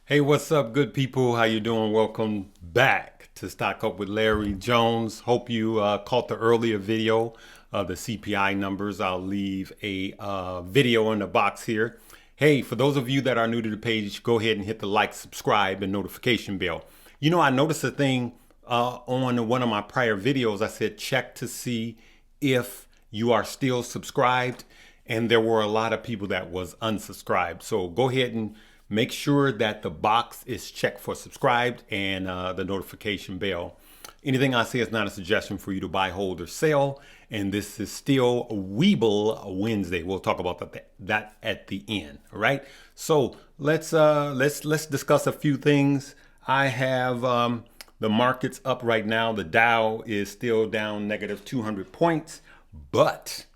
Hey, what's up, good people? How you doing? Welcome back to Stock Up with Larry Jones. Hope you caught the earlier video of the CPI numbers. I'll leave a video in the box here. Hey, for those of you that are new to the page, go ahead and hit the like, subscribe, and notification bell. You know, I noticed a thing on one of my prior videos. I said check to see if you are still subscribed, and there were a lot of people that was unsubscribed. So go ahead and make sure that the box is checked for subscribed and the notification bell. Anything I say is not a suggestion for you to buy, hold, or sell. And this is still Weeble Wednesday. We'll talk about that at the end. All right. So let's discuss a few things. I have the markets up right now. The Dow is still down negative 200 points, but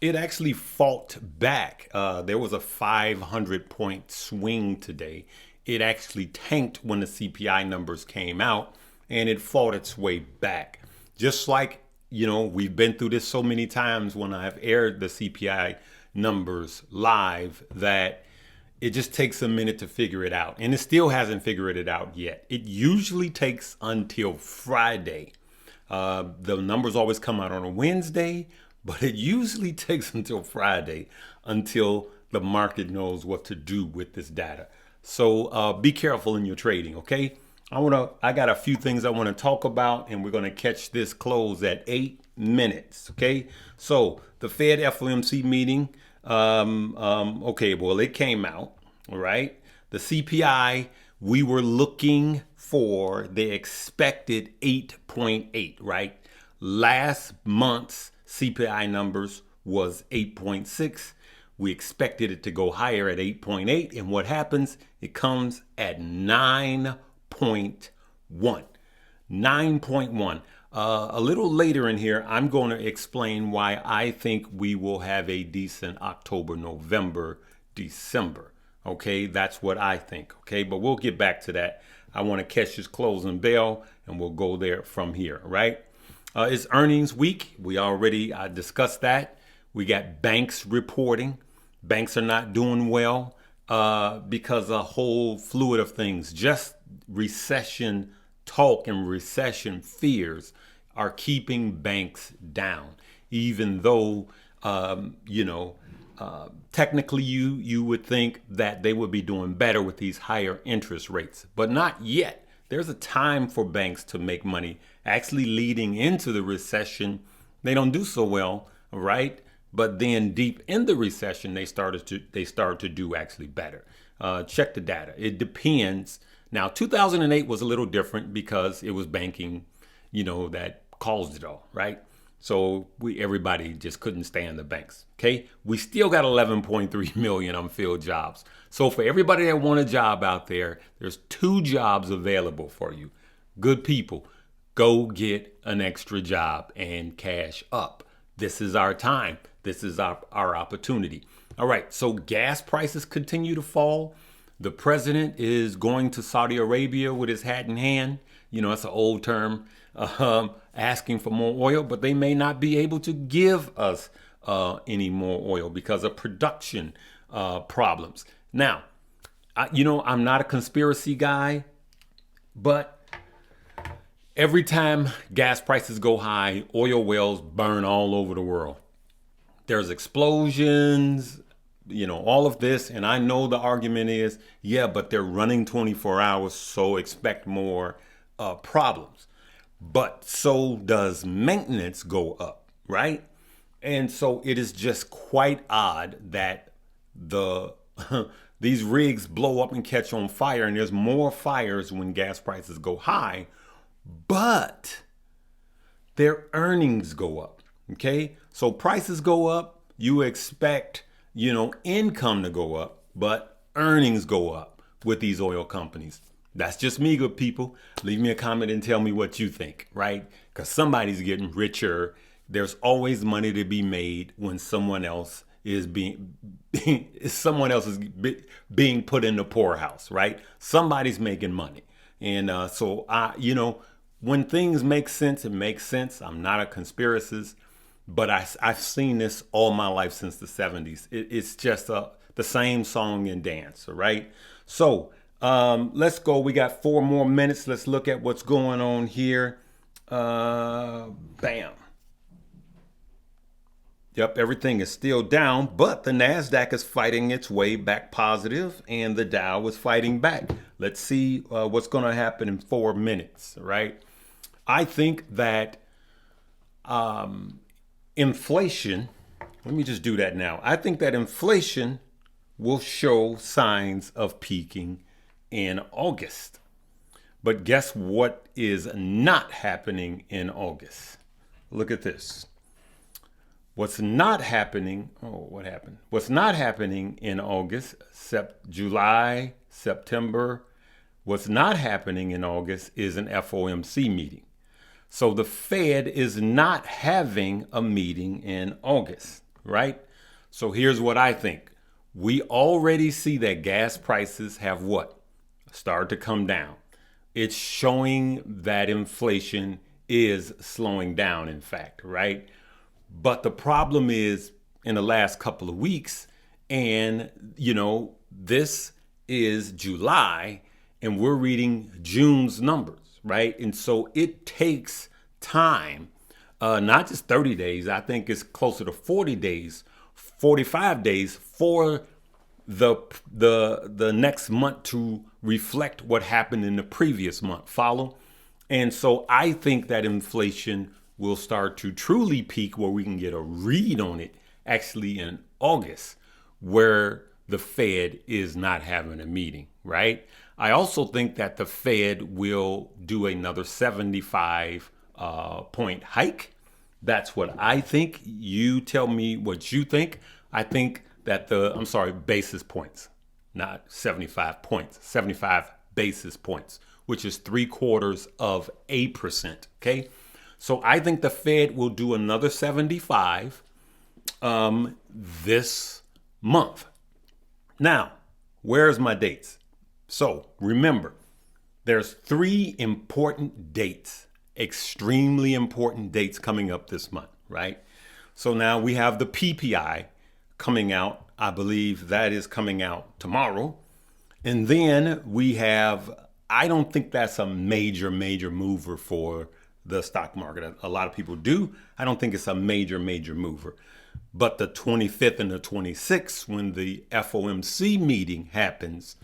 it actually fought back. There was a 500-point swing today. It actually tanked when the CPI numbers came out, and it fought its way back. Just like, we've been through this so many times when I've aired the CPI numbers live that it just takes a minute to figure it out. And it still hasn't figured it out yet. It usually takes until Friday. The numbers always come out on a Wednesday, but it usually takes until Friday until the market knows what to do with this data. So be careful in your trading, okay? I got a few things I want to talk about, and we're going to catch this close at 8 minutes, okay? So the Fed FOMC meeting, okay, well, it came out, all right? The CPI, we were looking for the expected 8.8, right? Last month's CPI numbers was 8.6. We expected it to go higher at 8.8. And what happens? It comes at 9.1. 9.1. A little later in here, I'm going to explain why I think we will have a decent October, November, December. Okay, that's what I think. Okay, but we'll get back to that. I want to catch this closing bell, and we'll go there from here, right? It's earnings week. We already discussed that. We got banks reporting. Banks are not doing well because a whole fluid of things. Just recession talk and recession fears are keeping banks down, even though, technically you would think that they would be doing better with these higher interest rates, but not yet. There's a time for banks to make money. Actually, leading into the recession, they don't do so well, right? But then deep in the recession, they started to do actually better. Check the data. It depends. Now, 2008 was a little different because it was banking, that caused it all, right? So everybody just couldn't stand the banks. Okay, we still got 11.3 million unfilled jobs. So for everybody that want a job out there, there's 2 jobs available for you. Good people, go get an extra job and cash up. This is our time. This is our opportunity. All right, so gas prices continue to fall. The president is going to Saudi Arabia with his hat in hand. That's an old term, asking for more oil, but they may not be able to give us any more oil because of production problems. Now, I'm not a conspiracy guy, but every time gas prices go high, oil wells burn all over the world. There's explosions, all of this. And I know the argument is, yeah, but they're running 24 hours, so expect more problems. But so does maintenance go up, right? And so it is just quite odd that these rigs blow up and catch on fire, and there's more fires when gas prices go high, but their earnings go up. Okay, so prices go up, you expect income to go up, but earnings go up with these oil companies. That's just me, good people. Leave me a comment and tell me what you think, right? Because somebody's getting richer. There's always money to be made when someone else is being put in the poorhouse, right? Somebody's making money. And so when things make sense, it makes sense. I'm not a conspiracist, but I've seen this all my life since the 70s. It's just the same song and dance, right? So Let's go. We got 4 more minutes. Let's look at what's going on here. Bam. Yep, everything is still down, but the NASDAQ is fighting its way back positive and the Dow is fighting back. Let's see what's going to happen in 4 minutes, right? I think that inflation, let me just do that now. I think that inflation will show signs of peaking in August. But guess what is not happening in August? Look at this. What's not happening? Oh, what happened? What's not happening in August, July, September? What's not happening in August is an FOMC meeting. So the Fed is not having a meeting in August, right? So here's what I think. We already see that gas prices have what? Started to come down. It's showing that inflation is slowing down, in fact, right? But the problem is in the last couple of weeks, and this is July and we're reading June's numbers, right? And so it takes time, not just 30 days, I think it's closer to 40 days, 45 days for the next month to reflect what happened in the previous month. Follow? And so I think that inflation will start to truly peak where we can get a read on it actually in August, where the Fed is not having a meeting, right? I also think that the Fed will do another 75 point hike. That's what I think. You tell me what you think. I think that basis points, not 75 points, 75 basis points, which is 0.75%. Okay. So I think the Fed will do another 75 this month. Now, where's my dates? So remember, there's 3 important dates, extremely important dates coming up this month, right? So now we have the PPI coming out. I believe that is coming out tomorrow. And then we have, I don't think that's a major mover for the stock market. A lot of people do. I don't think it's a major mover. But the 25th and the 26th, when the FOMC meeting happens,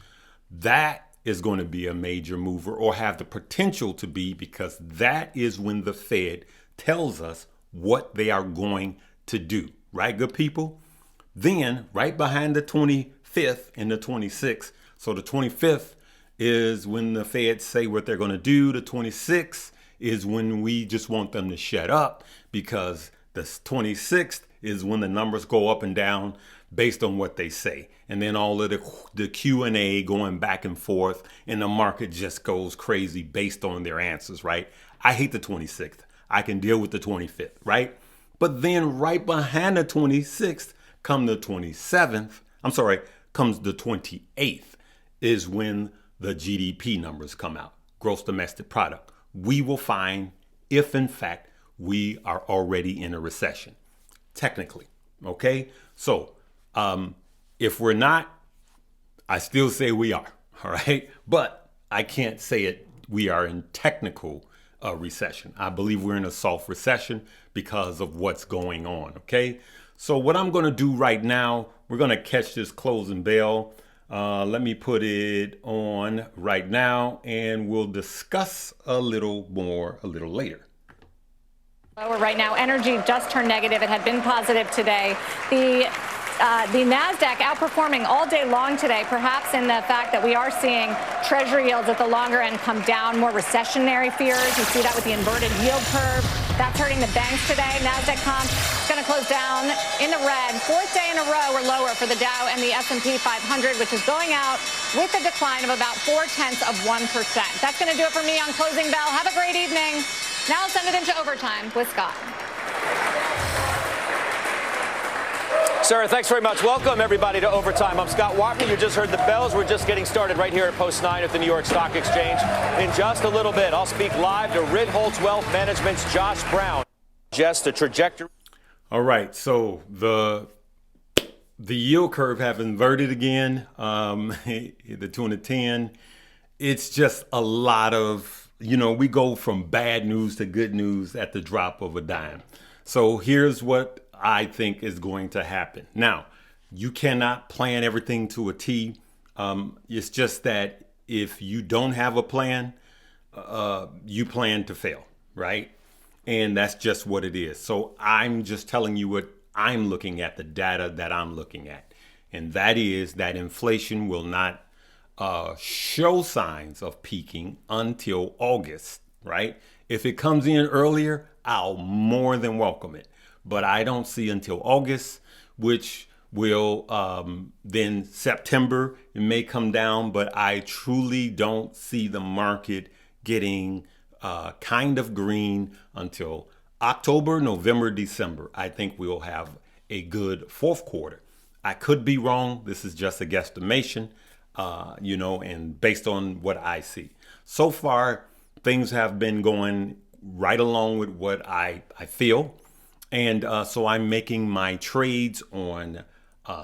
that is going to be a major mover, or have the potential to be, because that is when the Fed tells us what they are going to do. Right, good people? Then right behind the 25th and the 26th. So the 25th is when the Fed say what they're going to do. The 26th is when we just want them to shut up, because the 26th is when the numbers go up and down based on what they say. And then all of the Q&A going back and forth, and the market just goes crazy based on their answers, right? I hate the 26th. I can deal with the 25th, right? But then right behind the 26th comes the 28th is when the GDP numbers come out, gross domestic product. We will find if in fact we are already in a recession, technically. Okay. So if we're not, I still say we are. All right. But I can't say it. We are in technical recession. I believe we're in a soft recession because of what's going on. Okay. So what I'm going to do right now, we're going to catch this closing bell. Let me put it on right now, and we'll discuss a little more a little later. Lower right now. Energy just turned negative. It had been positive today. The NASDAQ outperforming all day long today, perhaps in the fact that we are seeing Treasury yields at the longer end come down, more recessionary fears. You see that with the inverted yield curve. That's hurting the banks today. NASDAQ comp is going to close down in the red. 4th day in a row we're lower for the Dow and the S&P 500, which is going out with a decline of about 0.4%. That's going to do it for me on Closing Bell. Have a great evening. Now I'll send it into overtime with Scott. Sarah, thanks very much. Welcome, everybody, to Overtime. I'm Scott Wapner. You just heard the bells. We're just getting started right here at Post 9 at the New York Stock Exchange. In just a little bit, I'll speak live to Ritholtz Wealth Management's Josh Brown. Just a trajectory. All right. So the the yield curve have inverted again, the 2 and the 10. It's just a lot of, we go from bad news to good news at the drop of a dime. So here's what I think is going to happen. Now, you cannot plan everything to a T. It's just that if you don't have a plan, you plan to fail, right? And that's just what it is. So I'm just telling you what I'm looking at, the data that I'm looking at. And that is that inflation will not show signs of peaking until August, right? If it comes in earlier, I'll more than welcome it. But I don't see until August, which will then September, it may come down, but I truly don't see the market getting kind of green until October, November, December. I think we'll have a good fourth quarter. I could be wrong. This is just a guesstimation, and based on what I see. So far, things have been going right along with what I feel. And so I'm making my trades on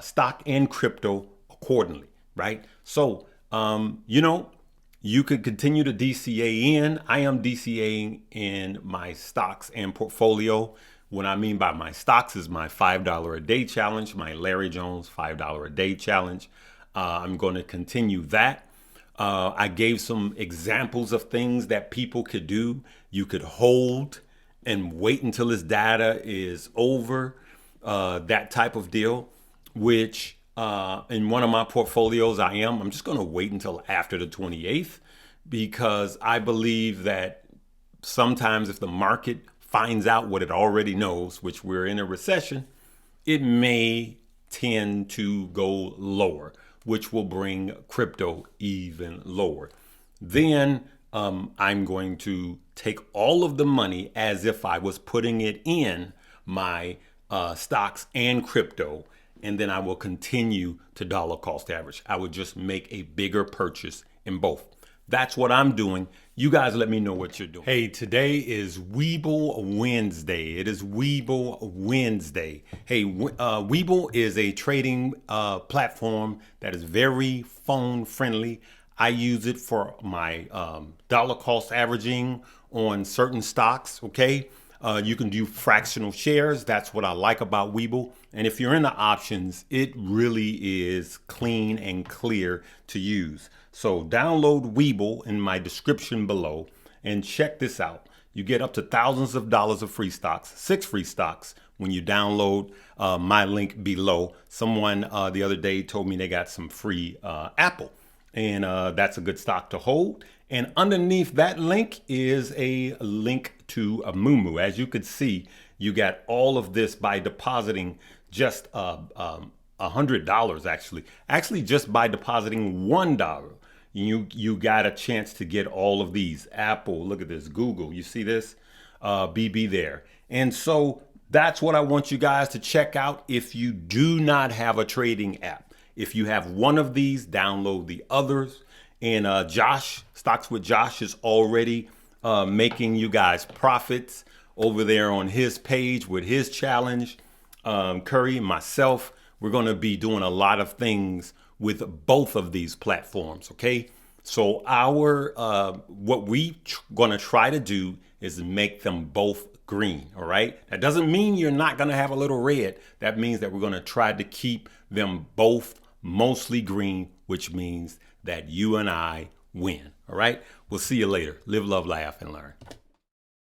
stock and crypto accordingly, right? So, you could continue to DCA in. I am DCAing in my stocks and portfolio. What I mean by my stocks is my $5 a day challenge, my Larry Jones $5 a day challenge. I'm going to continue that. I gave some examples of things that people could do. You could hold and wait until this data is over, that type of deal, which in one of my portfolios I'm just going to wait until after the 28th, because I believe that sometimes if the market finds out what it already knows, which we're in a recession, it may tend to go lower, which will bring crypto even lower. Then I'm going to take all of the money as if I was putting it in my stocks and crypto, and then I will continue to dollar cost average. I would just make a bigger purchase in both. That's what I'm doing. You guys let me know what you're doing. Hey, today is Webull Wednesday. It is Webull Wednesday. Hey, Webull is a trading platform that is very phone friendly. I use it for my dollar cost averaging on certain stocks, okay? You can do fractional shares. That's what I like about Webull. And if you're in the options, it really is clean and clear to use. So download Webull in my description below and check this out. You get up to thousands of dollars of free stocks, 6 free stocks when you download my link below. Someone the other day told me they got some free Apple, and that's a good stock to hold. And underneath that link is a link to a Moomoo. As you could see, you got all of this by depositing just $100 actually. Actually, just by depositing $1, you got a chance to get all of these. Apple, look at this. Google, you see this? BB there. And so that's what I want you guys to check out if you do not have a trading app. If you have one of these, download the others. And Josh, Stocks with Josh, is already making you guys profits over there on his page with his challenge. Curry, myself, we're going to be doing a lot of things with both of these platforms, okay? So our what we going to try to do is make them both green, all right? That doesn't mean you're not going to have a little red. That means that we're going to try to keep them both mostly green, which means that you and I win, all right? We'll see you later. Live, love, laugh, and learn.